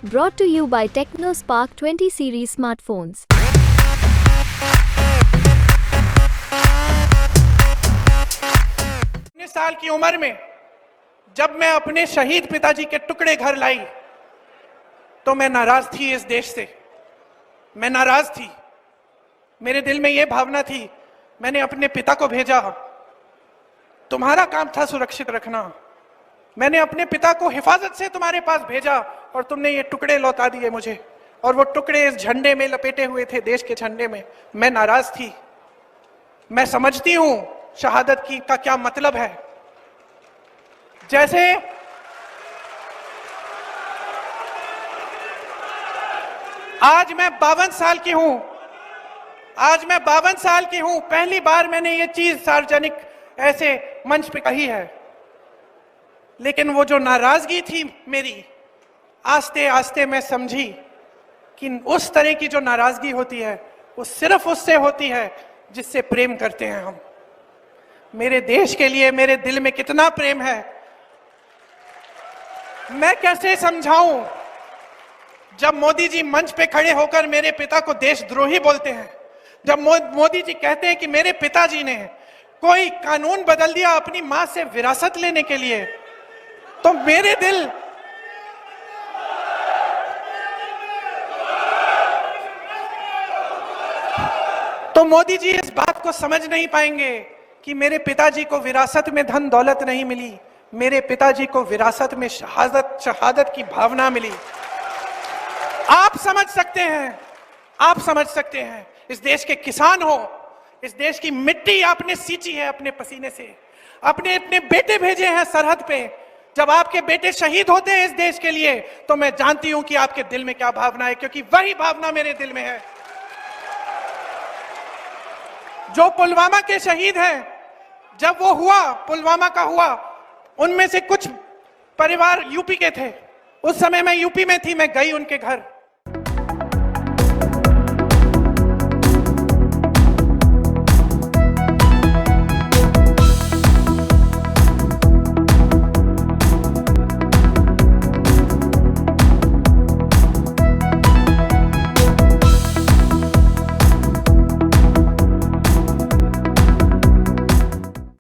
Brought to you by TechnoSpark 20 series smartphones. साल की उम्र में जब मैं अपने शहीद पिताजी के टुकड़े घर लाई तो मैं नाराज थी इस देश से। मैं नाराज थी, मेरे दिल में यह भावना थी। मैंने अपने पिता को भेजा, तुम्हारा काम था सुरक्षित रखना। मैंने अपने पिता को हिफाजत से तुम्हारे पास भेजा और तुमने ये टुकड़े लौटा दिए मुझे, और वो टुकड़े इस झंडे में लपेटे हुए थे, देश के झंडे में। मैं नाराज थी। मैं समझती हूं शहादत की का क्या मतलब है। जैसे आज मैं 52 साल की हूं, पहली बार मैंने ये चीज सार्वजनिक ऐसे मंच पे कही है। लेकिन वो जो नाराजगी थी मेरी, आस्ते आस्ते मैं समझी कि उस तरह की जो नाराजगी होती है वो सिर्फ उससे होती है जिससे प्रेम करते हैं हम। मेरे देश के लिए मेरे दिल में कितना प्रेम है, मैं कैसे समझाऊं। जब मोदी जी मंच पे खड़े होकर मेरे पिता को देशद्रोही बोलते हैं, जब मोदी जी कहते हैं कि मेरे पिताजी ने कोई कानून बदल दिया अपनी मां से विरासत लेने के लिए, तो मेरे दिल तो मोदी जी इस बात को समझ नहीं पाएंगे कि मेरे पिताजी को विरासत में धन दौलत नहीं मिली, मेरे पिताजी को विरासत में शहादत की भावना मिली। आप समझ सकते हैं। इस देश के किसान हो, इस देश की मिट्टी आपने सींची है अपने पसीने से, अपने बेटे भेजे हैं सरहद पे। जब आपके बेटे शहीद होते हैं इस देश के लिए, तो मैं जानती हूं कि आपके दिल में क्या भावना है, क्योंकि वही भावना मेरे दिल में है। जो पुलवामा के शहीद हैं, जब वो हुआ, पुलवामा का हुआ, उनमें से कुछ परिवार यूपी के थे। उस समय मैं यूपी में थी, मैं गई उनके घर।